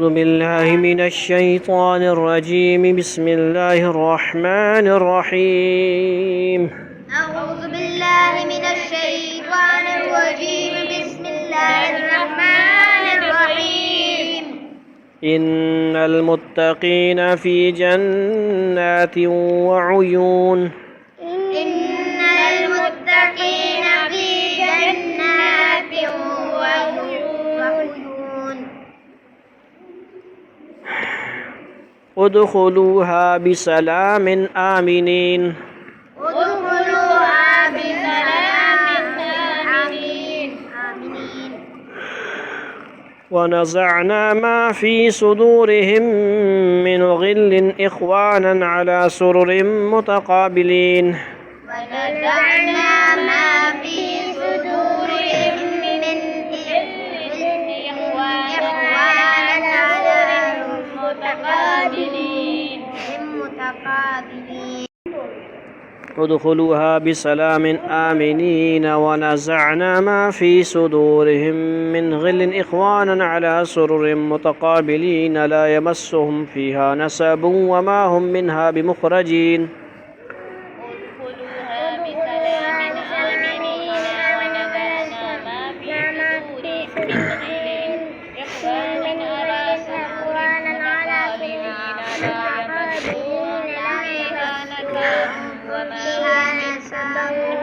أعوذ بالله من الشيطان الرجيم. بسم الله الرحمن الرحيم. أعوذ بالله من الشيطان الرجيم. بسم الله الرحمن الرحيم. إن المتقين في جنات وعيون. إن المتقين في جنات وعيون. ادخلوها بسلام آمنين. ادخلوها بسلام آمنين. ونزعنا ما في صدورهم من غل إخوانا على سرر متقابلين. ونزعنا ما في صدورهم من غل إخوانا على متقابلين. ادخلوها بسلام آمنين. ونزعنا ما في صدورهم من غل إخوانا على سرر متقابلين لا يمسهم فيها نسب وما هم منها بمخرجين. ادخلوها بسلام آمنين. ونزعنا ما في صدورهم من غل إخوانا على سرر متقابلين لا يمسهم فيها نسب وما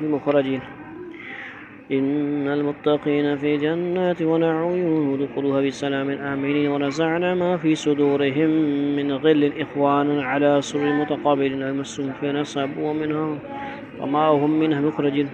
بمخرجين. إن المتقين في جنات ونعيون ادخلوها بسلام آمنين. ونزعنا ما في صدورهم من غل إخوانا على سرر متقابلين لا يمسهم فيها نصب وما هم منها مخرجين.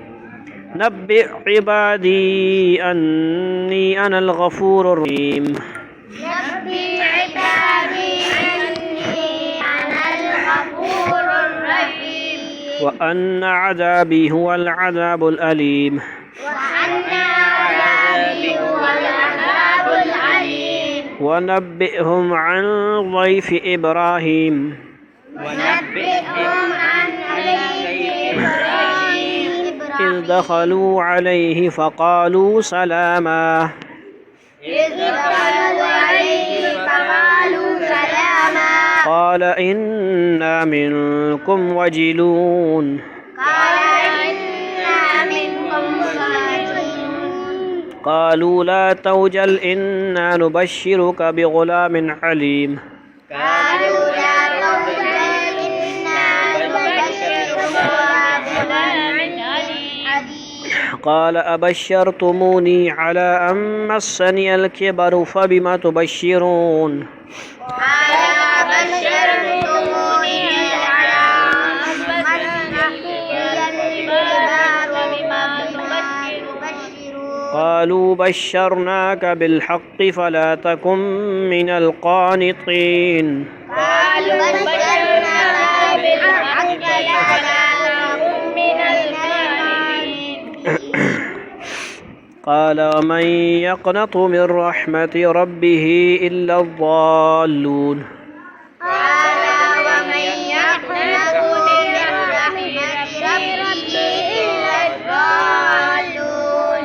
نبئ عبادي أني أنا الغفور الرحيم. نبئ عبادي أني أنا الغفور الرحيم. وأن عذابي هو العذاب الأليم. وأن عذابي هو العذاب العليم. ونبئهم عن ضيف إبراهيم. ونبئهم عن ضيف إبراهيم. إذ دخلوا عليه فقالوا سلاما. إذ دخلوا عليه فقالوا سلاما. قال إنا منكم وجلون. قال إنا منكم وجلون. قالوا لا توجل إنا نبشرك بغلام عليم. قالوا لا توجل إنا نبشرك بغلام عليم. قال أبشرتموني على أن مسني الكبر فبما تبشرون. قال أبشرتموني على أن مسني الكبر وبما تبشرون. قالوا بشرناك بالحق فلا تكن من القانطين. قالوا بشرناك بالحق فلا تكن من القانطين. قال ومن يقنط من رحمة ربه إلا الضالون. قال ومن يقنط من رحمة ربه إلا الضالون.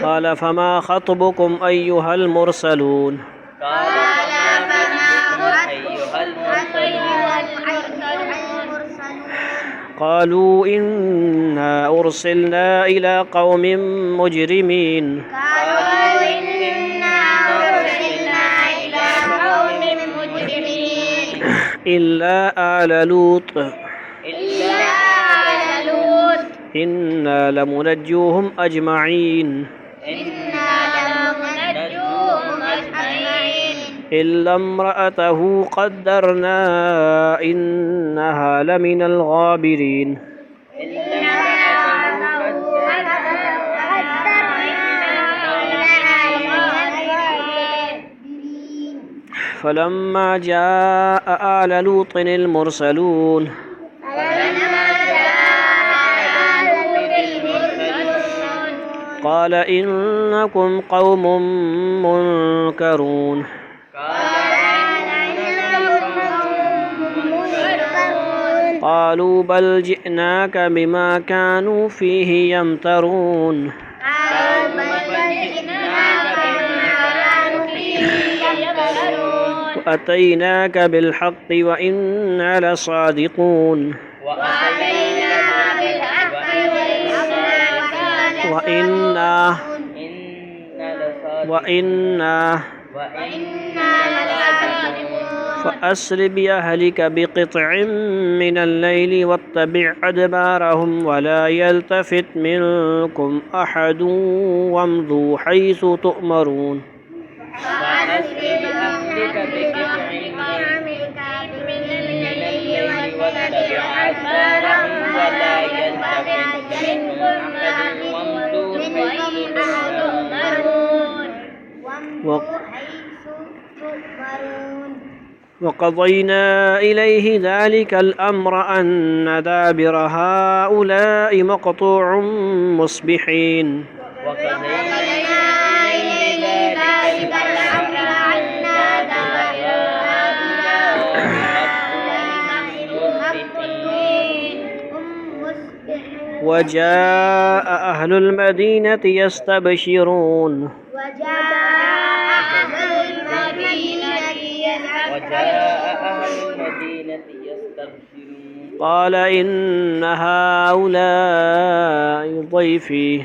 قال فما خطبكم أيها المرسلون. قالوا إنا أرسلنا إلى قوم مجرمين. إلا آل لوط إنا لمنجوهم أجمعين. إلا امرأته قدرنا إنها لمن الغابرين. فلما جاء آل لوط المرسلون قال إنكم قوم منكرون قالوا بل جئناك بما كانوا فيه يمترون وأتيناك بالحق وإنا لصادقون وإنا فأسر بأهلك بقطع من الليل واتبع أدبارهم ولا يلتفت منكم أحد وامضوا حيث تؤمرون فأسر بأهلك بقطع من الليل واتبع أدبارهم ولا يلتفت منكم أحد وامضوا حيث تؤمرون. وقضينا إليه ذلك الأمر أن دابر هؤلاء مقطوع مصبحين وجاء أهل المدينة يستبشرون قال إن هؤلاء ضيفي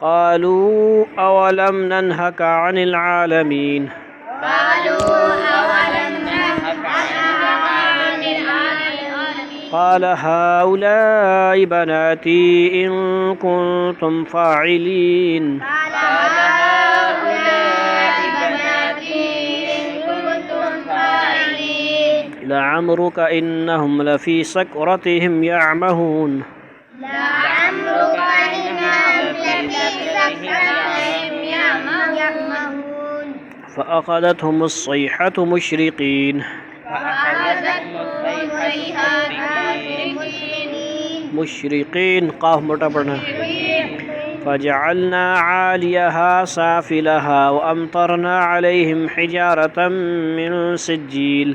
قالوا أولم ننهك عن العالمين قال هؤلاء بناتي إن كنتم فاعلين لعمرك إنهم لفي سكرتهم يعمهون فأخذتهم الصيحة مشرقين قاف موٹا پڑھنا فجعلنا عاليها سافلها وأمطرنا عليهم حجارة من سجيل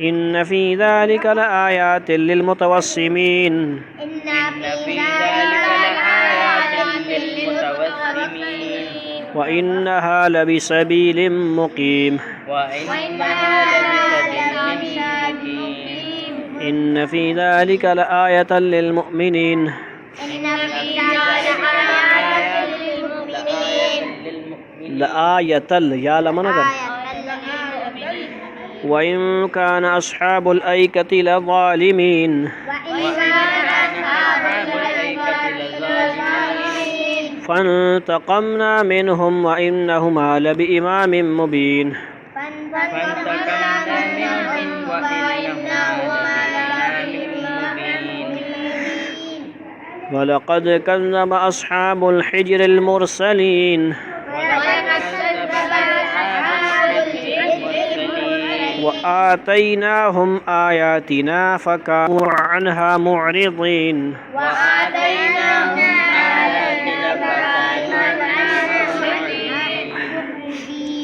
إن في ذلك لآيات للمتوسمين وإنها لبسبيل مقيم إن في ذلك لآية للمؤمنين لآية يا لمنظر وإن كان أصحاب الأيكة لظالمين فانتقمنا منهم وإنهما لبإمام مبين ولقد كذب أصحاب الحجر المرسلين وآتيناهم آياتنا فكانوا عنها معرضين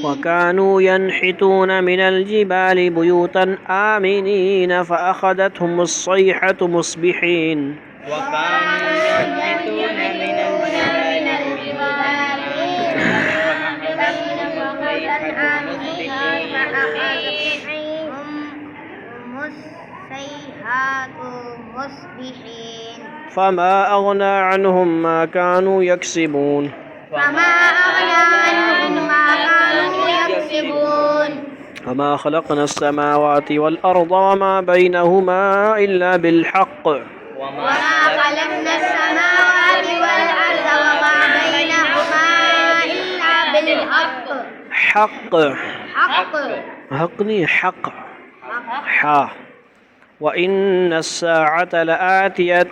وكانوا ينحتون من الجبال بيوتا آمنين فأخذتهم الصيحة مصبحين فأصبحوا مصبحين فما أغنى عنهم ما كانوا يكسبون فما أغنى عنهم ما كانوا يكسبون وما خلقنا السماوات والأرض وما بينهما إلا بالحق وما خلقنا السماوات والأرض وما بينهما إلا بالحق حق حق حقني حق حا وإن الساعة لآتية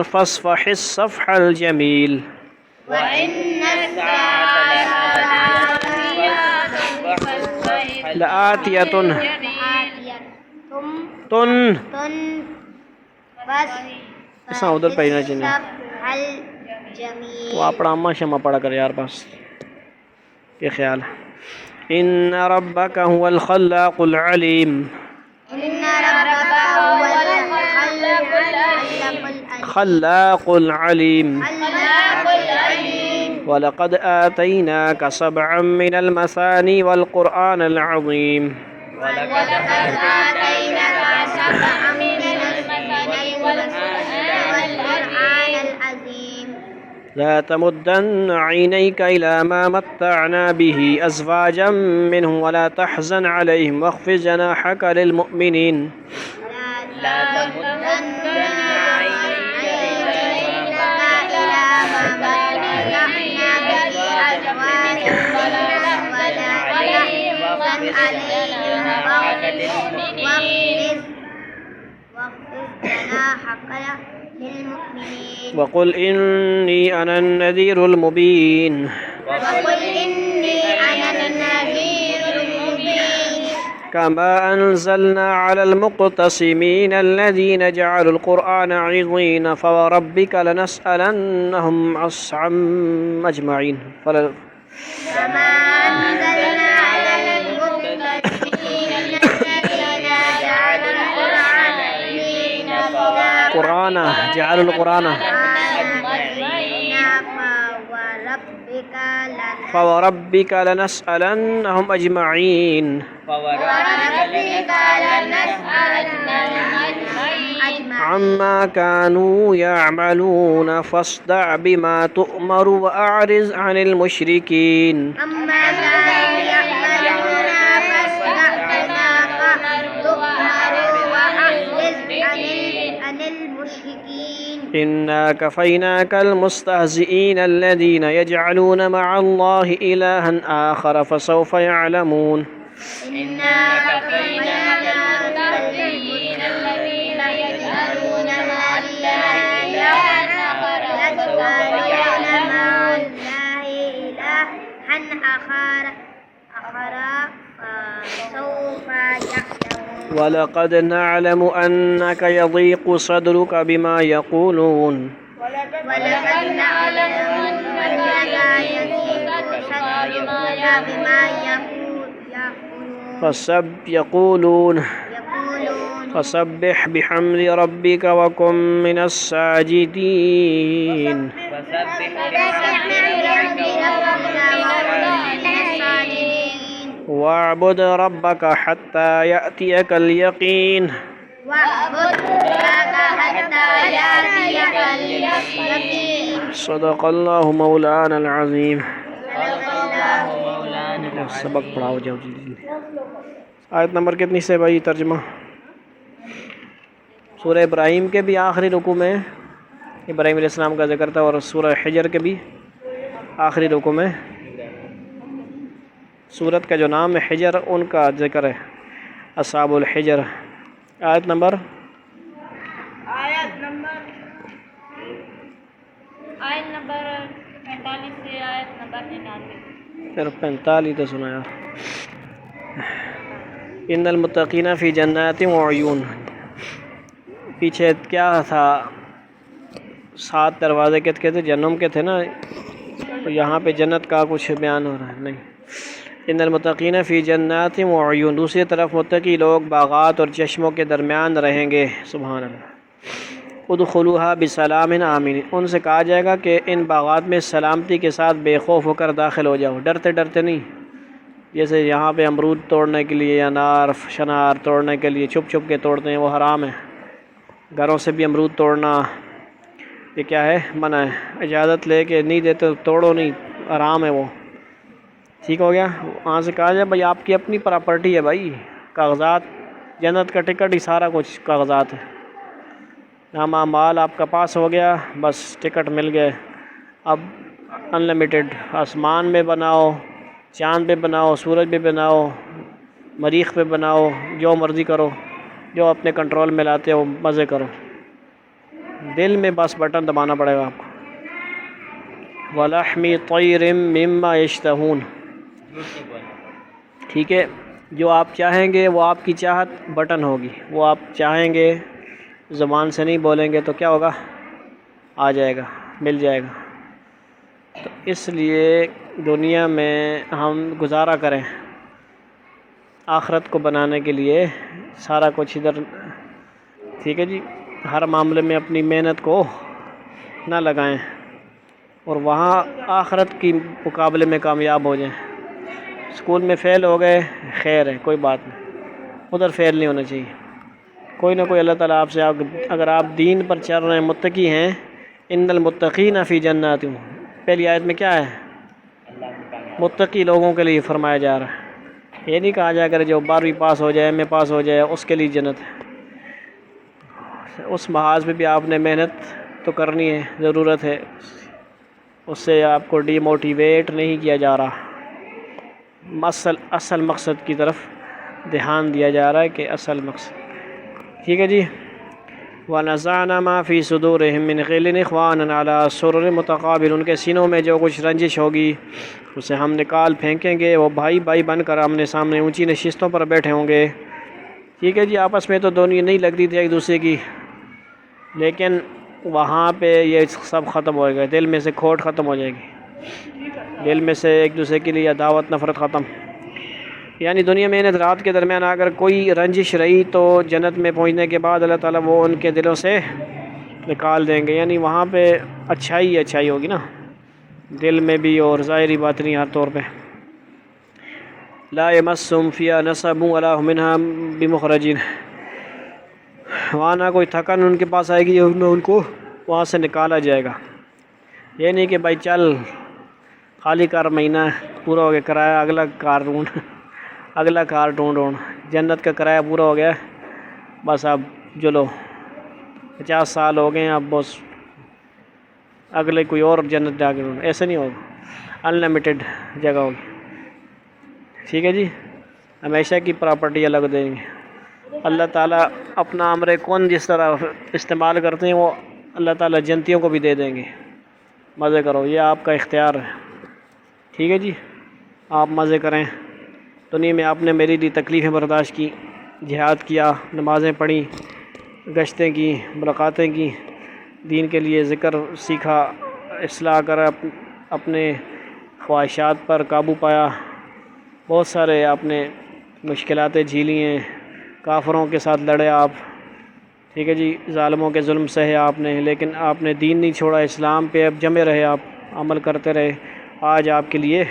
فاصفح الصفح الجميل وإن الساعة لآتية تن بس اساں ادھر پڑھنا چاہیے الجمیل تو اپنا اما شما پڑھا کر یار بس یہ خیال ان ربک هو الخلاق العلیم إن ربك هو خلاق العلیم الخلاق العليم ولقد آتيناك سبعا من المثاني والقرآن العظيم ولقد آتيناك سبعا من المثاني والقرآن العظيم لا تمدن عينيك إلى ما متعنا به أزواجا منهم ولا تحزن عليهم واخفض جناحك للمؤمنين لا تمدن عينيك إلى ما متعنا به أزواجا منهم ولا تحزن عليهم واخفض جناحك للمؤمنين وقل إني أنا النذير المبين وقل إني أنا النذير المبين كما أنزلنا على المقتسمين الذين جعلوا القرآن عضين فوربك لنسألنهم أجمعين كما أنزلنا على المقتسمين الذين جعلوا القرآن عضين جعلوا القرآن فوربك لنسألنهم أجمعين عما كانوا يعملون فاصدع بما تؤمر وأعرض عن المشركين عما كانوا يعملون فاصدع بما تؤمر وأعرض عن المشركين إنا كفيناك المستهزئين الذين يجعلون مع الله إلها آخر فسوف يعلمون إنا كفيناك المستهزئين الذين يجعلون مع الله إلها آخر يجعلون مع الله إلها آخر فسوف يعلمون ولقد نعلم أنك يضيق صدرك بما يقولون ولقد نعلم أنك يضيق صدرك بما يقولون فسبح بحمد ربك وكن من الساجدين واعبد ربك حتى يأتيك اليقين صدق الله مولانا العظيم سبق پڑھاؤ جاؤ جی آیت نمبر کتنی سے بھائی ترجمہ سورہ ابراہیم کے بھی آخری رکوع میں ابراہیم علیہ السلام کا ذکر تھا اور سورہ حجر کے بھی آخری رکوع میں سورت کا جو نام ہے حجر ان کا ذکر ہے اصحاب الحجر آیت نمبر 45 سے آیت نمبر 99 پھر 45 تو سنا یار ان المتقین فی جنات وعیون پیچھے کیا تھا 7 دروازے کہتے تھے جہنم کے تھے نا تو یہاں پہ جنت کا کچھ بیان ہو رہا ہے نہیں ان المتقین فی جنات وعیون دوسری طرف متقی لوگ باغات اور چشموں کے درمیان رہیں گے سبحان اللہ ادخلوها بسلام آمین ان سے کہا جائے گا کہ ان باغات میں سلامتی کے ساتھ بے خوف ہو کر داخل ہو جاؤ ڈرتے ڈرتے نہیں جیسے یہاں پہ امرود توڑنے کے لیے یا انار شنار توڑنے کے لیے چھپ چھپ کے توڑتے ہیں وہ حرام ہے گھروں سے بھی امرود توڑنا یہ کیا ہے؟ منع ہے۔ اجازت لے کے نہیں دیتے تو توڑو نہیں، آرام ہے وہ، ٹھیک ہو گیا۔ وہاں سے کہا جائے بھائی آپ کی اپنی پراپرٹی ہے بھائی، کاغذات جنت کا ٹکٹ ہی سارا کچھ کاغذات ہے، نامہ مال آپ کا پاس ہو گیا، بس ٹکٹ مل گئے۔ اب انلمیٹڈ، آسمان میں بناؤ، چاند پہ بناؤ، سورج پہ بناؤ، مریخ پہ بناؤ، جو مرضی کرو، جو اپنے کنٹرول میں لاتے ہو مزے کرو، دل میں بس بٹن دبانا پڑے گا آپ کو۔ وَلَحْمِ طَيْرٍ مِّمَّا يَشْتَهُونَ، ٹھیک ہے، جو آپ چاہیں گے وہ آپ کی چاہت بٹن ہوگی، وہ آپ چاہیں گے زبان سے نہیں بولیں گے تو کیا ہوگا؟ آ جائے گا، مل جائے گا۔ تو اس لیے دنیا میں ہم گزارا کریں آخرت کو بنانے کے لیے، سارا کچھ ادھر، ٹھیک ہے جی، ہر معاملے میں اپنی محنت کو نہ لگائیں اور وہاں آخرت کی مقابلے میں کامیاب ہو جائیں۔ اسکول میں فیل ہو گئے خیر ہے، کوئی بات نہیں، ادھر فیل نہیں ہونا چاہیے۔ کوئی نہ کوئی اللہ تعالیٰ آپ سے، اگر آپ دین پر چل رہے ہیں، متقی ہیں، ان المتقین فی جنات، پہلی آیت میں کیا ہے؟ متقی لوگوں کے لیے فرمایا جا رہا ہے، یہ نہیں کہا جائے اگر جو 12ویں پاس ہو جائے، میں پاس ہو جائے اس کے لیے جنت ہے۔ اس محاذ میں بھی آپ نے محنت تو کرنی ہے، ضرورت ہے، اس سے آپ کو ڈی موٹیویٹ نہیں کیا جا رہا، اصل مقصد کی طرف دھیان دیا جا رہا ہے کہ اصل مقصد، ٹھیک ہے جی۔ وَنَزَعْنَا مَا فِي صُدُورِهِم مِّنْ غِلٍّ إِخْوَانًا عَلَىٰ سُرُرٍ مُتَقَابِلٍ، ان کے سینوں میں جو کچھ رنجش ہوگی اسے ہم نکال پھینکیں گے، وہ بھائی بھائی بن کر آمنے سامنے اونچی نشستوں پر بیٹھے ہوں گے، ٹھیک ہے جی۔ آپس میں تو دونوں نہیں لگتی تھی ایک دوسرے کی، لیکن وہاں پہ یہ سب ختم ہو گئے، دل میں سے کھوٹ ختم ہو جائے گی، دل میں سے ایک دوسرے کے لیے عداوت نفرت ختم۔ یعنی دنیا میں ان رات کے درمیان اگر کوئی رنجش رہی تو جنت میں پہنچنے کے بعد اللہ تعالیٰ وہ ان کے دلوں سے نکال دیں گے، یعنی وہاں پہ اچھائی اچھائی ہوگی نا، دل میں بھی اور ظاہری باطنی ہر طور پہ۔ لا یمسہم فیہا نصب ولا ھم منھا بمخرجین، وہاں نہ کوئی تھکن ان کے پاس آئے گی، نہ ان کو وہاں سے نکالا جائے گا۔ یہ نہیں کہ بھائی چل خالی کار مہینہ پورا ہو گیا، کرایہ اگلا کار ڈھونڈ، جنت کا کرایہ پورا ہو گیا، بس اب چلو 50 سال ہو گئے، اب بس اگلے کوئی اور جنت جا کے ڈھونڈ، ایسے نہیں ہوگا، انلمیٹڈ جگہ ہوگی، ٹھیک ہے جی، ہمیشہ کی پراپرٹی الگ دیں گے۔ اللہ تعالیٰ اپنا امر کون جس طرح استعمال کرتے ہیں وہ اللہ تعالیٰ جنتیوں کو بھی دے دیں گے، مزے کرو، یہ آپ کا اختیار ہے، ٹھیک ہے جی، آپ مزے کریں۔ دنیا میں آپ نے میری لیے تکلیفیں برداشت کی، جہاد کیا، نمازیں پڑھیں، گشتیں کی، ملاقاتیں کی، دین کے لیے ذکر سیکھا، اصلاح کر اپنے خواہشات پر قابو پایا، بہت سارے آپ نے مشکلاتیں جھیلی ہیں، کافروں کے ساتھ لڑے آپ، ٹھیک ہے جی، ظالموں کے ظلم سہے آپ نے، لیکن آپ نے دین نہیں چھوڑا، اسلام پہ اب جمے رہے، آپ عمل کرتے رہے، آج آپ کے لیے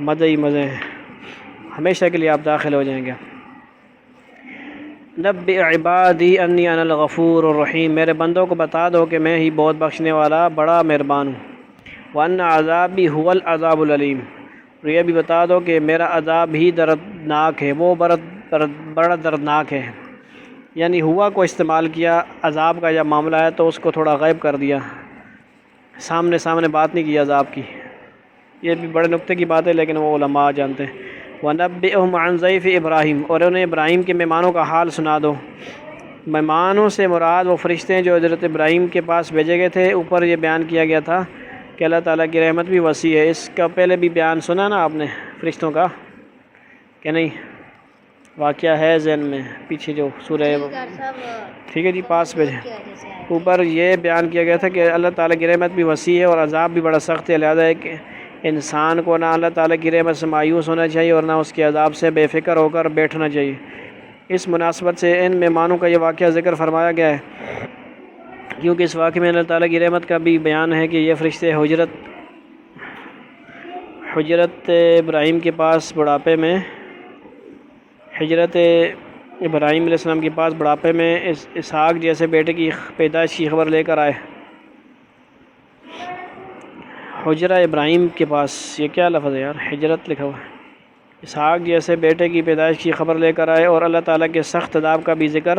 مزے ہی مزے ہیں، ہمیشہ کے لیے آپ داخل ہو جائیں گے۔ نبئ عبادی انی انا الغفور الرحیم، میرے بندوں کو بتا دو کہ میں ہی بہت بخشنے والا بڑا مہربان ہوں، وان عذابی هو العذاب العلیم، اور یہ بھی بتا دو کہ میرا عذاب ہی دردناک ہے، وہ بڑا دردناک ہے۔ یعنی ہوا کو استعمال کیا، عذاب کا جب معاملہ ہے تو اس کو تھوڑا غائب کر دیا، سامنے بات نہیں کی عذاب کی، یہ بھی بڑے نقطے کی بات ہے لیکن وہ علماء جانتے ہیں۔ وَنَبِّئْهُمْ عَنْ ضَيْفِ ابراہیم، اور انہیں ابراہیم کے مہمانوں کا حال سنا دو۔ مہمانوں سے مراد وہ فرشتے ہیں جو حضرت ابراہیم کے پاس بھیجے گئے تھے، اوپر یہ بیان کیا گیا تھا کہ اللہ تعالیٰ کی رحمت بھی وسیع ہے، اس کا پہلے بھی بیان سنا نا آپ نے فرشتوں کا کہ نہیں؟ واقعہ ہے ذہن میں پیچھے جو سورہ، ٹھیک ہے جی، پاس بھیجے، اوپر یہ بیان کیا گیا تھا کہ اللہ تعالیٰ کی رحمت بھی وسیع ہے اور عذاب بھی بڑا سخت ہے، لہذا ہے کہ انسان کو نہ اللہ تعالیٰ کی رحمت سے مایوس ہونا چاہیے اور نہ اس کے عذاب سے بے فکر ہو کر بیٹھنا چاہیے۔ اس مناسبت سے ان مہمانوں کا یہ واقعہ ذکر فرمایا گیا ہے کیونکہ اس واقعے میں اللہ تعالیٰ کی رحمت کا بھی بیان ہے کہ یہ فرشتے حجرت ابراہیم کے پاس بڑھاپے میں، حجرت ابراہیم علیہ السلام کے پاس بڑھاپے میں اسحاق جیسے بیٹے کی پیدائش کی خبر لے کر آئے۔ حجرہ ابراہیم کے پاس، یہ کیا لفظ ہے یار، ہجرت لکھا ہوا ہے۔ اسحاق جیسے بیٹے کی پیدائش کی خبر لے کر آئے، اور اللہ تعالیٰ کے سخت عذاب کا بھی ذکر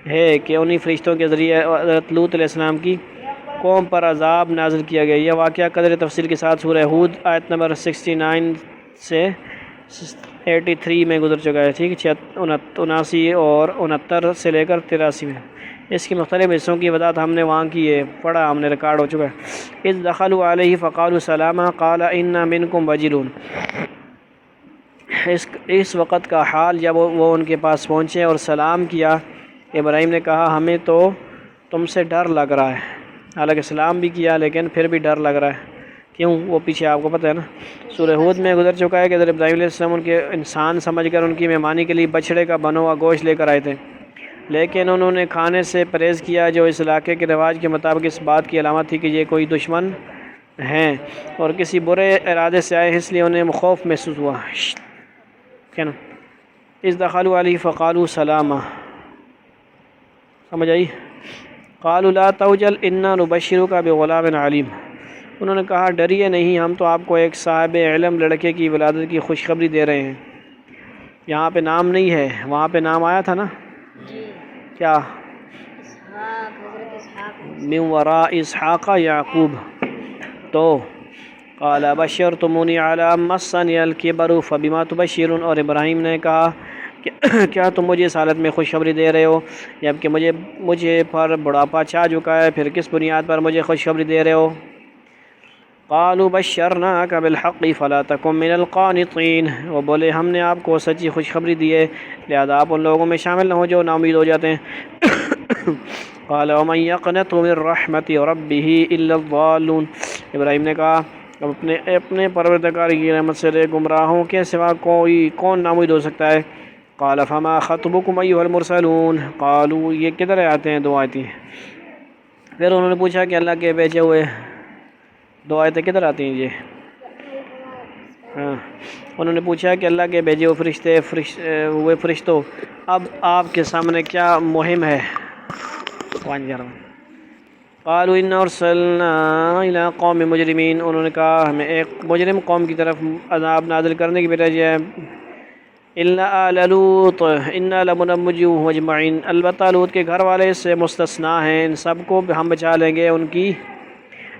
ہے کہ انہی فرشتوں کے ذریعے حضرت لوط علیہ السلام کی قوم پر عذاب نازل کیا گیا۔ یہ واقعہ قدر تفصیل کے ساتھ سورہ ہود آیت نمبر 69 سے 83 میں گزر چکا ہے، ٹھیک ہے، 79 اور 69 سے لے کر 83 میں۔ اس کی مختلف حصوں کی وضاحت ہم نے وہاں کی ہے، پڑھا ہم نے، ریکارڈ ہو چکا ہے۔ اذ دخلوا علیہ فقالوا سلاما قال انا منکم وجلون۔ اس وقت کا حال جب وہ ان کے پاس پہنچے اور سلام کیا، ابراہیم نے کہا ہمیں تو تم سے ڈر لگ رہا ہے۔ حالانکہ سلام بھی کیا لیکن پھر بھی ڈر لگ رہا ہے، کیوں؟ وہ پیچھے آپ کو پتہ ہے نا، سورہ ہود میں گزر چکا ہے کہ حضرت ابراہیم علیہ السلام ان کے انسان سمجھ کر ان کی مہمانی کے لیے بچھڑے کا بنا ہوا گوشت لے کر آئے تھے، لیکن انہوں نے کھانے سے پرہیز کیا، جو اس علاقے کے رواج کے مطابق اس بات کی علامت تھی کہ یہ کوئی دشمن ہیں اور کسی برے ارادے سے آئے، اس لیے انہیں خوف محسوس ہوا۔ کیا نا، اذ دخلوا علیہ فقالوا سلاما، سمجھ آئی؟ قالوا لا توجل انا نبشرک بغلام علیم۔ انہوں نے کہا ڈریے نہیں، ہم تو آپ کو ایک صاحب علم لڑکے کی ولادت کی خوشخبری دے رہے ہیں۔ یہاں پہ نام نہیں ہے، وہاں پہ نام آیا تھا نا، کیا؟ من وراء اسحاق یعقوب۔ تو قال بشرتمونی علی مسنی الکبر فبما تبشرون، اور ابراہیم نے کہا کہ کیا تم مجھے اس حالت میں خوشخبری دے رہے ہو جبکہ مجھے پر بڑھاپا چھا چکا ہے، پھر کس بنیاد پر مجھے خوشخبری دے رہے ہو؟ قالوا بشرناک بالحق فلا تکن من القانطین، وہ بولے ہم نے آپ کو سچی خوشخبری دی ہے، لہذا آپ ان لوگوں میں شامل نہ ہو جو نا امید ہو جاتے ہیں۔ قال ومن یقنط من رحمت ربہ الا الضالون، ابراہیم نے کہا اب اپنے پروردگار کی رحمت سے گمراہوں کے سوا کون نا امید ہو سکتا ہے؟ قال فما خطبکم ایھا المرسلون، قالوا، یہ کدھر آتے ہیں؟ دو آیتیں۔ پھر انہوں نے پوچھا کہ اللہ کے بھیجے ہوئے، دو آیتیں کدھر آتی ہیں یہ؟ ہاں، انہوں نے پوچھا کہ اللہ کے بھیجے ہوئے فرشتوں، اب آپ کے سامنے کیا مہم ہے؟ قالوا انا ارسلنا الى قوم مجرمین، انہوں نے کہا ہمیں ایک مجرم قوم کی طرف عذاب نازل کرنے کی بھیجا ہے۔ الا آل لوط انا لمنجوهم اجمعین، البتہ لوط کے گھر والے اس سے مستثنا ہیں، ان سب کو ہم بچا لیں گے، ان کی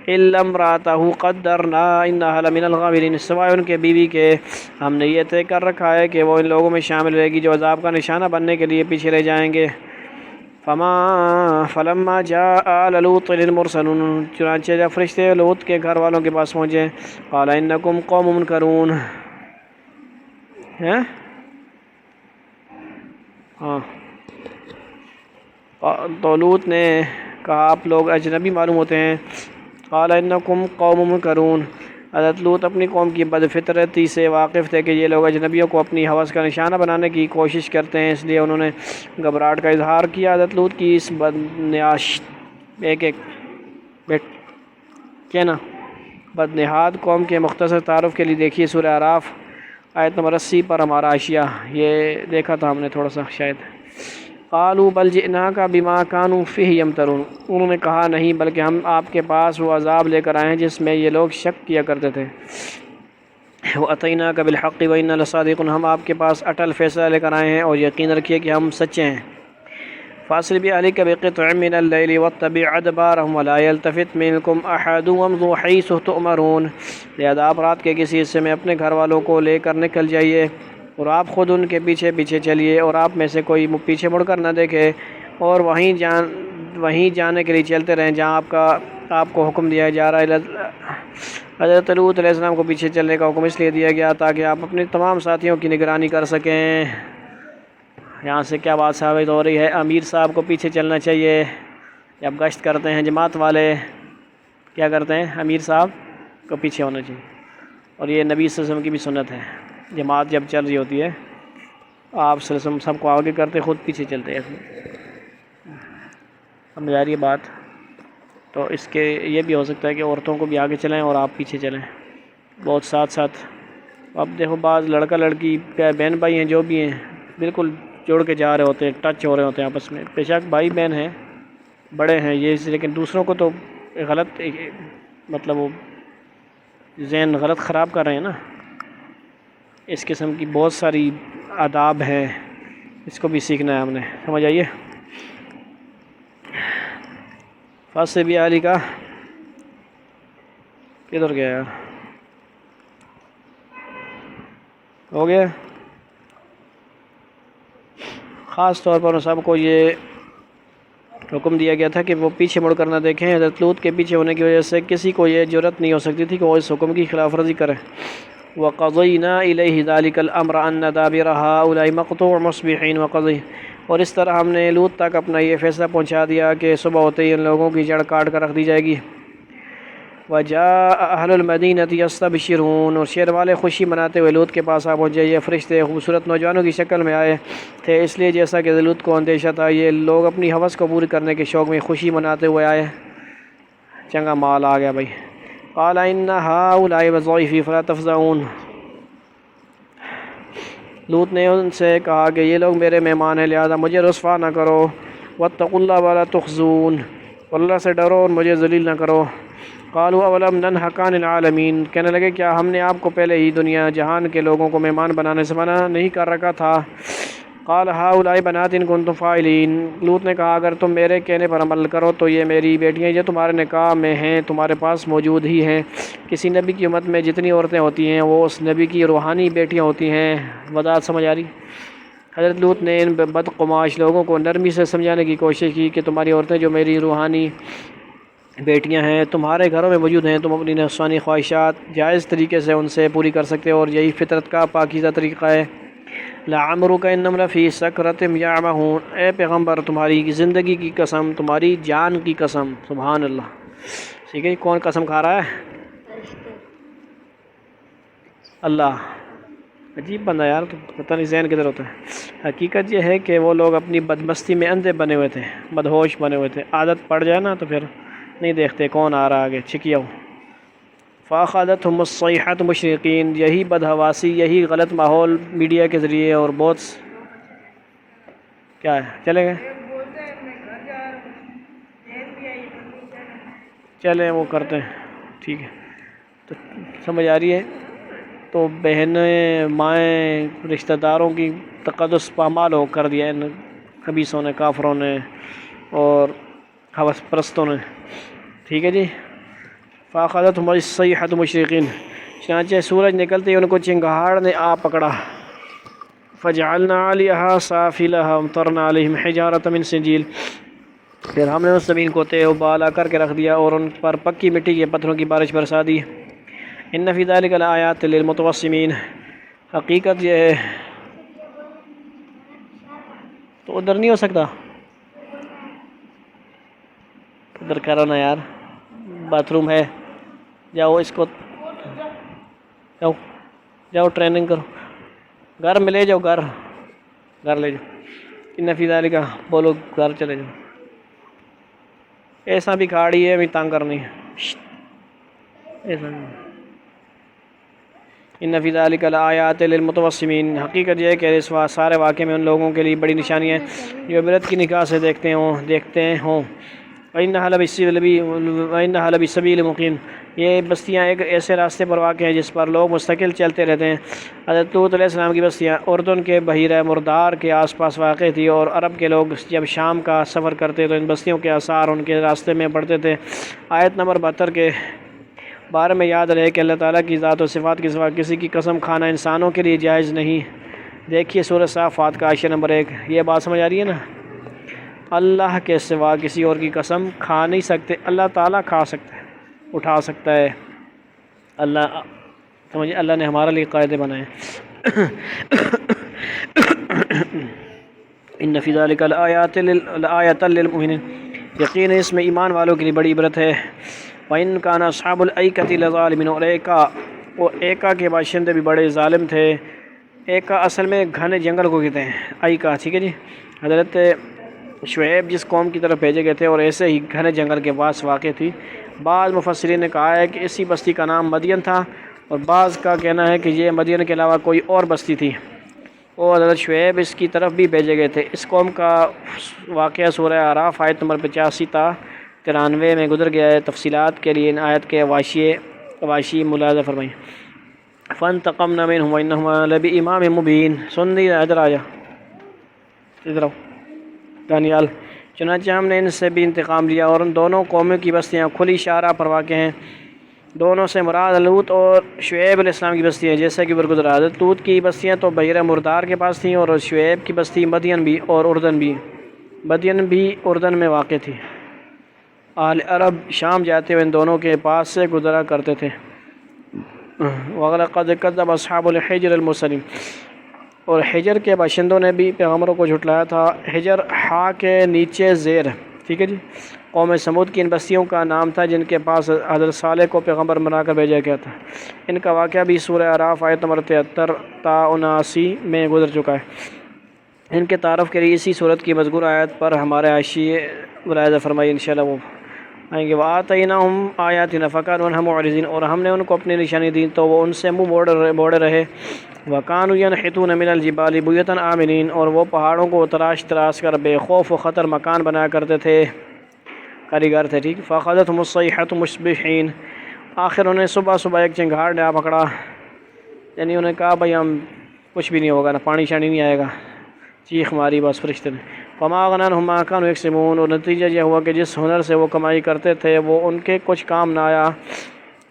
الا امرأتہ قدرنا انها لمن الغابرین، سوائے ان کے بیوی کے ہم نے یہ طے کر رکھا ہے کہ وہ ان لوگوں میں شامل رہے گی جو عذاب کا نشانہ بننے کے لیے پیچھے رہ جائیں گے۔ فلما جاء آل لوط المرسلون، چنانچہ جب فرشتے لوط کے گھر والوں کے پاس پہنچے، قال انکم قوم منکرون، ہاں تو لوط نے کہا آپ لوگ اجنبی معلوم ہوتے ہیں۔ قال انکم قوم منکرون، حضرت لوط اپنی قوم کی بدفطرتی سے واقف تھے کہ یہ لوگ اجنبیوں کو اپنی ہوس کا نشانہ بنانے کی کوشش کرتے ہیں، اس لیے انہوں نے گھبراہٹ کا اظہار کیا۔ حضرت لوط کی اس بدنہاد قوم کے مختصر تعارف کے لیے دیکھیے سورہ اعراف آیت نمبر 80 پر ہمارا حاشیہ، یہ دیکھا تھا ہم نے تھوڑا سا شاید۔ قالوا بل جئناک بما كانوا فيه يمترون، انہوں نے کہا نہیں بلکہ ہم آپ کے پاس وہ عذاب لے کر آئے ہیں جس میں یہ لوگ شک کیا کرتے تھے۔ وَأَتَيْنَاكَ بِالْحَقِّ وَإِنَّا لَصَادِقُونَ، ہم آپ کے پاس اٹل فیصلہ لے کر آئے ہیں اور یقین رکھیے کہ ہم سچے ہیں۔ فَأَسْرِ بِأَهْلِكَ بِقِطْعٍ مِّنَ اللَّيْلِ وَاتَّبِعْ أَدْبَارَهُمْ وَلَا يَلْتَفِتْ مِنكُمْ أَحَدٌ وَامْضُوا حَيْثُ تُؤْمَرُونَ، لہذا آپ رات کے کسی حصے میں اپنے گھر والوں کو لے کر نکل جائیے اور آپ خود ان کے پیچھے پیچھے چلیے، اور آپ میں سے کوئی پیچھے مڑ کر نہ دیکھے، اور وہیں جانے کے لیے چلتے رہیں جہاں آپ کو حکم دیا جا رہا ہے۔ حضرت لوط علیہ السلام کو پیچھے چلنے کا حکم اس لیے دیا گیا تاکہ آپ اپنے تمام ساتھیوں کی نگرانی کر سکیں۔ یہاں سے کیا بات ثابت ہو رہی ہے؟ امیر صاحب کو پیچھے چلنا چاہیے، جب گشت کرتے ہیں جماعت والے کیا کرتے ہیں؟ امیر صاحب کو پیچھے ہونا چاہیے، اور یہ نبی صلی اللہ علیہ وسلم کی بھی سنت ہے، جماعت جب چل رہی ہوتی ہے آپ صلی اللہ علیہ وسلم سب کو آگے کرتے، خود پیچھے چلتے ہیں۔ سمجھ آ رہی ہے بات؟ تو اس کے یہ بھی ہو سکتا ہے کہ عورتوں کو بھی آگے چلائیں اور آپ پیچھے چلیں، بہت ساتھ ساتھ۔ اب دیکھو بعض لڑکا لڑکی بہن بھائی ہیں جو بھی ہیں بالکل جوڑ کے جا رہے ہوتے ہیں، ٹچ ہو رہے ہوتے ہیں آپس میں، بے شک بھائی بہن ہیں، بڑے ہیں یہ، لیکن دوسروں کو تو غلط مطلب وہ ذہن غلط خراب کر رہے ہیں نا۔ اس قسم کی بہت ساری آداب ہیں، اس کو بھی سیکھنا ہے ہم نے، سمجھ آئیے۔ فاصل بھی علی کا کدھر گیا یار، ہو گیا۔ خاص طور پر سب کو یہ حکم دیا گیا تھا کہ وہ پیچھے مڑ کر نہ دیکھیں۔ حضرت لوط کے پیچھے ہونے کی وجہ سے کسی کو یہ جرأت نہیں ہو سکتی تھی کہ وہ اس حکم کی خلاف ورزی کرے۔ وَقَضَيْنَا إِلَيْهِ ذَلِكَ الْأَمْرَ أَنَّ دَابِرَ هَؤُلَاءِ مَقْطُوعٌ مُصْبِحِينَ وَقَضَيْنَا، اور اس طرح ہم نے لوط تک اپنا یہ فیصلہ پہنچا دیا کہ صبح ہوتے ہی ان لوگوں کی جڑ کاٹ کر رکھ دی جائے گی۔ وَجَاءَ أَهْلُ الْمَدِينَةِ يَسْتَبْشِرُونَ، اور شہر والے خوشی مناتے ہوئے لوط کے پاس آ پہنچے۔ یہ فرشتے خوبصورت نوجوانوں کی شکل میں آئے تھے، اس لیے جیسا کہ لوط کو اندیشہ تھا، یہ لوگ اپنی ہوس کو پوری کرنے کے شوق میں خوشی مناتے ہوئے آئے۔ چنگا مال آ گیا بھائی۔ قَالَ إِنَّ هَؤُلَاءِ ضَيْفِي فَلَا تَفْزَعُونَ، لوط نے ان سے کہا کہ یہ لوگ میرے مہمان ہیں، لہذا مجھے رسوا نہ کرو۔ وَاتَّقُوا اللَّهَ وَلَا تُخْزُونِ، اور اللہ سے ڈرو اور مجھے ذلیل نہ کرو۔ قالوا اولم ننهك عن العالمین، کہنے لگے کیا ہم نے آپ کو پہلے ہی دنیا جہان کے لوگوں کو مہمان بنانے سے منع نہیں کر رکھا تھا؟ قال هؤلاء بنات ان کنتم فاعلین، لوط نے کہا اگر تم میرے کہنے پر عمل کرو تو یہ میری بیٹیاں جو تمہارے نکاح میں ہیں تمہارے پاس موجود ہی ہیں۔ کسی نبی کی امت میں جتنی عورتیں ہوتی ہیں وہ اس نبی کی روحانی بیٹیاں ہوتی ہیں۔ وضاحت سمجھ آ رہی؟ حضرت لوط نے ان بدقماش لوگوں کو نرمی سے سمجھانے کی کوشش کی کہ تمہاری عورتیں جو میری روحانی بیٹیاں ہیں تمہارے گھروں میں موجود ہیں، تم اپنی نفسانی خواہشات جائز طریقے سے ان سے پوری کر سکتے ہو، اور یہی فطرت کا پاکیزہ طریقہ ہے۔ لعمرک انہم لفی سکرتہم یعمہون، اے پیغمبر تمہاری زندگی کی قسم، تمہاری جان کی قسم، سبحان اللہ۔ ٹھیک ہے، کون قسم کھا رہا ہے؟ اللہ۔ عجیب بندہ یار، تو پتہ نہیں ذہن کدھر ہوتا ہے۔ حقیقت یہ ہے کہ وہ لوگ اپنی بدمستی میں اندھے بنے ہوئے تھے، بدہوش بنے ہوئے تھے، عادت پڑ جائے نا تو پھر نہیں دیکھتے کون آ رہا آگے، چھکیا ہو۔ فَأَخَذَتْهُمُ الصَّيْحَةُ مُشْرِقِينَ، یہی بدحواسی، یہی غلط ماحول میڈیا کے ذریعے اور بہت کیا ہے، چلے گئے چلیں وہ کرتے ہیں، ٹھیک ہے۔ تو سمجھ آ رہی ہے؟ تو بہنیں مائیں رشتہ داروں کی تقدس پامال ہو کر دیا ان خبیثوں نے، کافروں نے اور ہوس پرستوں نے، ٹھیک ہے جی۔ فَأَخَذَتْهُمُ الصَّيْحَةُ مُشْرِقِينَ، چنانچہ سورج نکلتے ہی ان کو چنگاڑ نے آ پکڑا۔ فَجَعَلْنَا عَلِيهَا سَافِلَهَا وَأَمْطَرْنَا عَلَيْهِمْ حِجَارَةً مِّن سِجِّيلٍ، پھر ہم نے اس زمین کو تہ و بالا کر کے رکھ دیا اور ان پر پکی مٹی کے پتھروں کی بارش برسا دی۔ ان فی ذلک لآیات للمتوسمین، حقیقت یہ ہے۔ تو ادھر نہیں ہو سکتا، ادھر کرو نا یار، باتھ روم ہے، جاؤ اس کو جاؤ جاؤ ٹریننگ کرو، گھر میں لے جاؤ، گھر لے جاؤ۔ ان فی ذلک، بولو گھر چلے جاؤ، ایسا بھی کھاڑی ہے، بھی تنگ کرنی ہے، ایسا نہیں۔ ان فی ذلک لآیات للمتوسمین، حقیقت یہ ہے کہ اس سارے واقعے میں ان لوگوں کے لیے بڑی نشانی ہے جو عبرت کی نگاہ سے دیکھتے ہوں۔ وَإِنَّهَا لَبِسَبِيلٍ مُقِيمٍ، یہ بستیاں ایک ایسے راستے پر واقع ہیں جس پر لوگ مستقل چلتے رہتے ہیں۔ حضرت لوط علیہ السلام کی بستیاں اردن کے بحیرہ مردار کے آس پاس واقع تھی، اور عرب کے لوگ جب شام کا سفر کرتے تو ان بستیوں کے آثار ان کے راستے میں پڑتے تھے۔ آیت نمبر 72 کے بارے میں یاد رہے کہ اللہ تعالیٰ کی ذات و صفات کے سوا کسی کی قسم کھانا انسانوں کے لیے جائز نہیں۔ دیکھیے سورہ صافات کا آیت نمبر 1، یہ بات سمجھ آ رہی ہے نا؟ اللہ کے سوا کسی اور کی قسم کھا نہیں سکتے، اللہ تعالیٰ کھا سکتا ہے، اٹھا سکتا ہے۔ اللہ سمجھے، اللہ نے ہمارے لیے قاعدے بنائے۔ ان فی ذلک لآیات للمؤمنین، یقین اس میں ایمان والوں کے لیے بڑی عبرت ہے۔ وَإِن كَانَ أَصْحَابُ الْأَيْكَةِ لَظَالِمِينَ، اور ایکا کے باشندے بھی بڑے ظالم تھے۔ ایکا اصل میں گھنے جنگل کو کہتے ہیں، ایکا، ٹھیک ہے جی۔ حضرت شعیب جس قوم کی طرف بھیجے گئے تھے اور ایسے ہی گھنے جنگل کے پاس واقع تھی۔ بعض مفسرین نے کہا ہے کہ اسی بستی کا نام مدین تھا، اور بعض کا کہنا ہے کہ یہ مدین کے علاوہ کوئی اور بستی تھی۔ وہ حضرت شعیب اس کی طرف بھی بھیجے گئے تھے۔ اس قوم کا واقعہ سورہ اعراف آیت نمبر 85 تا 93 میں گزر گیا ہے۔ تفصیلات کے لیے ان آیت کے واشی ملاحظہ فرمائیں۔ فانتقمنا منہم وانہما لبإمام مبین۔ سن دی ادھر آ جا، ادھر آؤ دانیال۔ چنانچہ ہم نے ان سے بھی انتقام لیا اور ان دونوں قوموں کی بستیاں کھلی شارع پر واقع ہیں۔ دونوں سے مراد لوط اور شعیب علیہ السلام کی بستیاں، جیسا کہ برگزرا۔ حضرت لوط کی بستیاں تو بحیرہ مردار کے پاس تھیں اور شعیب کی بستی مدین بھی اور اردن بھی اردن میں واقع تھی۔ اہل عرب شام جاتے ہوئے ان دونوں کے پاس سے گزرا کرتے تھے۔ وَلَقَدْ كَذَّبَ أَصْحَابُ الْحِجْرِ الْمُرْسَلِينَ، اور حجر کے باشندوں نے بھی پیغمبروں کو جھٹلایا تھا۔ حجر ہا کے نیچے زیر، ٹھیک ہے جی۔ قوم سمود کی ان بستیوں کا نام تھا جن کے پاس حضرت صالح کو پیغمبر بنا کر بھیجا گیا تھا۔ ان کا واقعہ بھی سورہ اعراف آیت نمبر 73 تا 79 میں گزر چکا ہے۔ ان کے تعارف کے لیے اسی صورت کی مذکور آیت پر ہمارے حاشیے ملاحظہ فرمائی، انشاءاللہ وہ آئیں گے۔ وَآتَيْنَاهُمْ آيَاتِنَا فَكَانُوا عَنْهَا مُعْرِضِينَ، اور ہم نے ان کو اپنی نشانی دی تو وہ ان سے منہ موڑے رہے۔ وَكَانُوا يَنْحِتُونَ مِنَ الْجِبَالِ بُيُوتًا آمِنِينَ، اور وہ پہاڑوں کو تراش کر بے خوف و خطر مکان بنایا کرتے تھے، کاریگر تھے، ٹھیک۔ فَأَخَذَتْهُمُ الصَّيْحَةُ مُصْبِحِينَ، آخر انہیں صبح ایک چنگھاڑ نے آ پکڑا، یعنی انہیں کہا بھائی ہم کچھ بھی نہیں ہوگا، نہ پانی شانی نہیں آئے گا، چیخ ماری بس فرشتے نے۔ فَمَا أَغْنَىٰ عَنْهُم مَّا كَانُوا يَكْسِبُونَ، اور نتیجہ یہ ہوا کہ جس ہنر سے وہ کمائی کرتے تھے وہ ان کے کچھ کام نہ آیا۔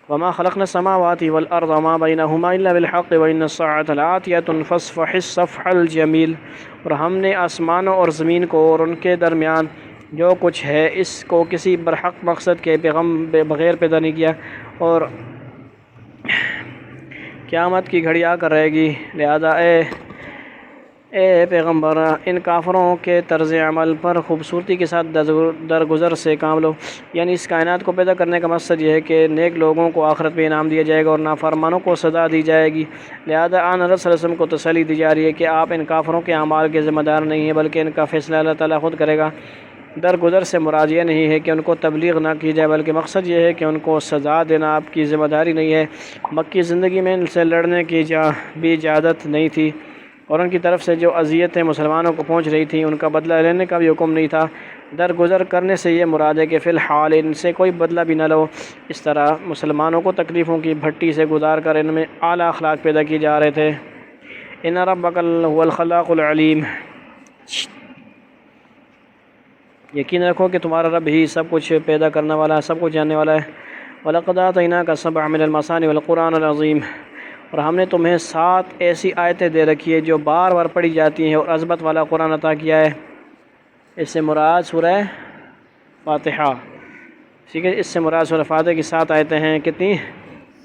وَمَا خَلَقْنَا السَّمَاوَاتِ وَالْأَرْضَ وَمَا بَيْنَهُمَا إِلَّا بِالْحَقِّ وَإِنَّ السَّاعَةَ لَآتِيَةٌ فَاصْفَحِ الصَّفْحَ الْجَمِيلَ، اور ہم نے آسمانوں اور زمین کو اور ان کے درمیان جو کچھ ہے اس کو کسی برحق مقصد کے بغیر پیدا نہیں کیا، اور قیامت کی گھڑی آ کر رہے گی، لہذا اے پیغمبر ان کافروں کے طرز عمل پر خوبصورتی کے ساتھ درگزر سے کام لو۔ یعنی اس کائنات کو پیدا کرنے کا مقصد یہ ہے کہ نیک لوگوں کو آخرت میں انعام دیا جائے گا اور نافرمانوں کو سزا دی جائے گی، لہذا آن حضرت صلی اللہ علیہ وسلم کو تسلی دی جا رہی ہے کہ آپ ان کافروں کے اعمال کے ذمہ دار نہیں ہیں بلکہ ان کا فیصلہ اللہ تعالیٰ خود کرے گا۔ درگزر سے مراد یہ نہیں ہے کہ ان کو تبلیغ نہ کی جائے بلکہ مقصد یہ ہے کہ ان کو سزا دینا آپ کی ذمہ داری نہیں ہے۔ مکی زندگی میں ان سے لڑنے کی بھی اجازت نہیں تھی اور ان کی طرف سے جو اذیتیں مسلمانوں کو پہنچ رہی تھیں ان کا بدلہ لینے کا بھی حکم نہیں تھا۔ درگزر کرنے سے یہ مراد ہے کہ فی الحال ان سے کوئی بدلہ بھی نہ لو۔ اس طرح مسلمانوں کو تکلیفوں کی بھٹی سے گزار کر ان میں اعلیٰ اخلاق پیدا کیے جا رہے تھے۔ ان ربک هو الخلاق العلیم، یقین رکھو کہ تمہارا رب ہی سب کچھ پیدا کرنے والا ہے، سب کچھ جاننے والا ہے۔ وَلَقَدْ آتَيْنَاكَ سَبْعًا مِنَ الْمَثَانِي وَالْقُرْآنَ الْعَظِيمِ، اور ہم نے تمہیں 7 ایسی آیتیں دے رکھی ہے جو بار بار پڑھی جاتی ہیں اور عظمت والا قرآن عطا کیا ہے۔ اس سے مراد سورہ فاتحہ، ٹھیک ہے، اس سے مراد سورہ فاتحہ کی 7 آیتیں ہیں، کتنی؟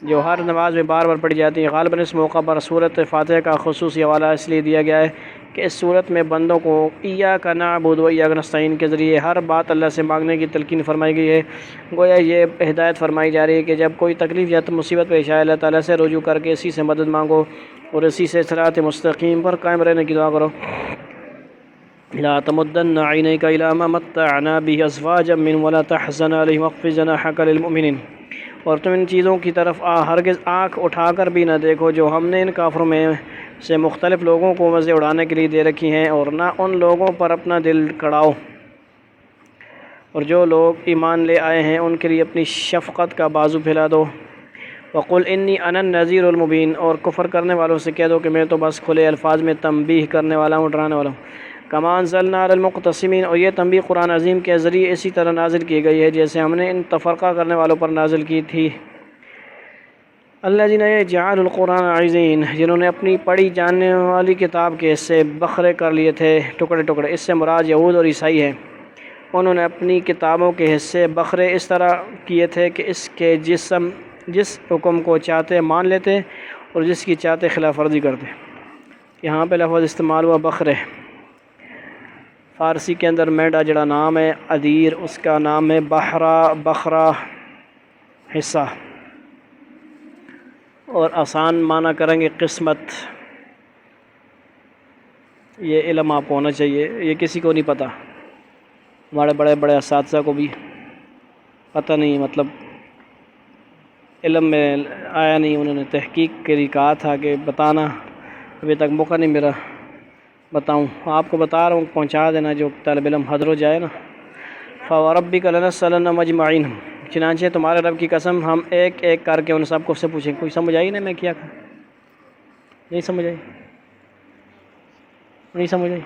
جو ہر نماز میں بار بار پڑھی جاتی ہیں۔ غالباً اس موقع پر سورۃ فاتحہ کا خصوصی حوالہ اس لیے دیا گیا ہے کہ اس صورت میں بندوں کو ایاک نعبد و ایاک نستعین کے ذریعے ہر بات اللہ سے مانگنے کی تلقین فرمائی گئی ہے۔ گویا یہ ہدایت فرمائی جا رہی ہے کہ جب کوئی تکلیف یا مصیبت پیش آئے اللہ تعالیٰ سے رجوع کر کے اسی سے مدد مانگو اور اسی سے صراط مستقیم پر قائم رہنے کی دعا کرو۔ لا تمدن عینیک الی ما متعنا به ازواجا منهم ولا تحزن علیہم واخفض جناحک للمؤمنین، اور تم ان چیزوں کی طرف ہرگز آنکھ اٹھا کر بھی نہ دیکھو جو ہم نے ان کافروں میں سے مختلف لوگوں کو مزے اڑانے کے لیے دے رکھی ہیں، اور نہ ان لوگوں پر اپنا دل کڑاؤ، اور جو لوگ ایمان لے آئے ہیں ان کے لیے اپنی شفقت کا بازو پھیلا دو۔ وقل انی انا النذیر المبین، اور کفر کرنے والوں سے کہہ دو کہ میں تو بس کھلے الفاظ میں تنبیہ کرنے والا ہوں، ڈرانے والا ہوں۔ کما انزلنا علی المقتسمین، اور یہ تنبیہ قرآن عظیم کے ذریعے اسی طرح نازل کی گئی ہے جیسے ہم نے ان تفرقہ کرنے والوں پر نازل کی تھی۔ الذین جعلوا القرآن عضین، جنہوں نے اپنی پڑھی جاننے والی کتاب کے حصے بکھرے کر لیے تھے، ٹکڑے ٹکڑے۔ اس سے مراد یہود اور عیسائی ہے۔ انہوں نے اپنی کتابوں کے حصے بکھرے اس طرح کیے تھے کہ اس کے جس حکم کو چاہتے مان لیتے اور جس کی چاہتے خلاف ورزی کرتے۔ یہاں پہ لفظ استعمال ہوا بکھرے۔ فارسی کے اندر میڈا جڑا نام ہے ادیر، اس کا نام ہے بخرا حصہ، اور آسان معنی کریں گے قسمت۔ یہ علم آپ کو ہونا چاہیے، یہ کسی کو نہیں پتہ، ہمارے بڑے بڑے اساتذہ کو بھی پتہ نہیں، مطلب علم میں آیا نہیں، انہوں نے تحقیق کے لیے کہا تھا کہ بتانا، ابھی تک موقع نہیں ملا۔ بتاؤں؟ آپ کو بتا رہا ہوں، پہنچا دینا جو طالب علم حضر ہو جائے نا۔ فَوَرَبِّكَ لَنَسْأَلَنَّهُمْ أَجْمَعِينَ، چنانچہ تمہارے رب کی قسم ہم ایک ایک کر کے ان سب کو سے پوچھیں۔ کوئی سمجھ آئی نا میں کیا کہا؟ نہیں سمجھ آئی؟ نہیں سمجھ آئی؟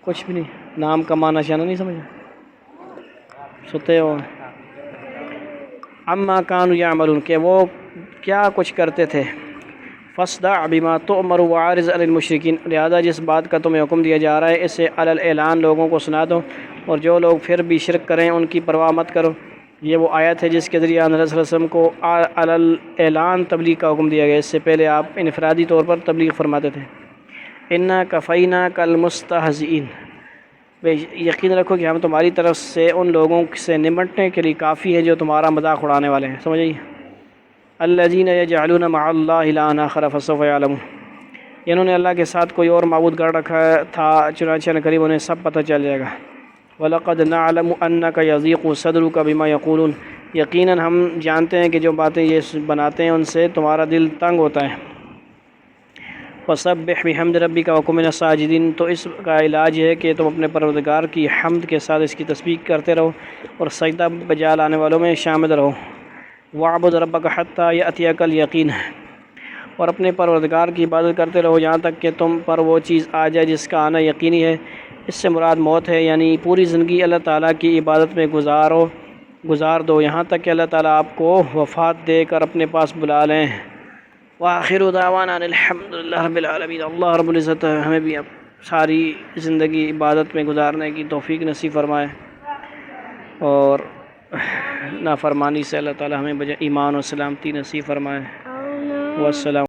کچھ بھی نہیں؟ نام کا معنی شانہ نہیں سمجھا؟ ستے ہو؟ عما كانوا يعملون، کہ وہ کیا کچھ کرتے تھے۔ فاصدع بما تؤمر وعارض عن المشرکین، لہذا جس بات کا تمہیں حکم دیا جا رہا ہے اسے علی الاعلان لوگوں کو سنا دو، اور جو لوگ پھر بھی شرک کریں ان کی پرواہ مت کرو۔ یہ وہ آیت ہے جس کے ذریعے نبی صلی اللہ علیہ وسلم کو علی الاعلان تبلیغ کا حکم دیا گیا۔ اس سے پہلے آپ انفرادی طور پر تبلیغ فرماتے تھے۔ انا کفیناک المستہزئین، یقین رکھو کہ ہم تمہاری طرف سے ان لوگوں سے نمٹنے کے لیے کافی ہے جو تمہارا مذاق اڑانے والے ہیں۔ سمجھ آئی؟ الذین یجعلون مع اللہ الہا آخر فسوف یعلمون، انہوں نے اللہ کے ساتھ کوئی اور معبود گڑ رکھا تھا، چنانچہ قریب انہیں سب پتہ چل جائے گا۔ وَلَقَدْ نَعْلَمُ أَنَّكَ يَضِيقُ صَدْرُكَ بِمَا يَقُولُونَ، یقیناً ہم جانتے ہیں کہ جو باتیں یہ بناتے ہیں ان سے تمہارا دل تنگ ہوتا ہے۔ وَسَبِّحْ بِحَمْدِ رَبِّكَ وَكُن مِّنَ السَّاجِدِينَ، تو اس کا علاج ہے کہ تم اپنے پروردگار کی حمد کے ساتھ اس کی تسبیح کرتے رہو اور سجدہ بجا لانے والوں میں شامل رہو۔ وَاعْبُدْ رَبَّكَ حَتَّىٰ يَأْتِيَكَ الْيَقِينُ، اور اپنے پروردگار کی عبادت کرتے رہو یہاں تک کہ تم پر وہ چیز آ جائے جس کا آنا یقینی ہے۔ اس سے مراد موت ہے، یعنی پوری زندگی اللہ تعالیٰ کی عبادت میں گزار دو یہاں تک کہ اللہ تعالیٰ آپ کو وفات دے کر اپنے پاس بلا لیں۔ وآخر دعوانا الحمد للہ رب العالمین، اللہ رب العزت ہمیں بھی اب ساری زندگی عبادت میں گزارنے کی توفیق نصیب فرمائے، اور نافرمانی سے اللہ تعالیٰ ہمیں بجائے ایمان و سلامتی نصیب فرمائے۔ والسلام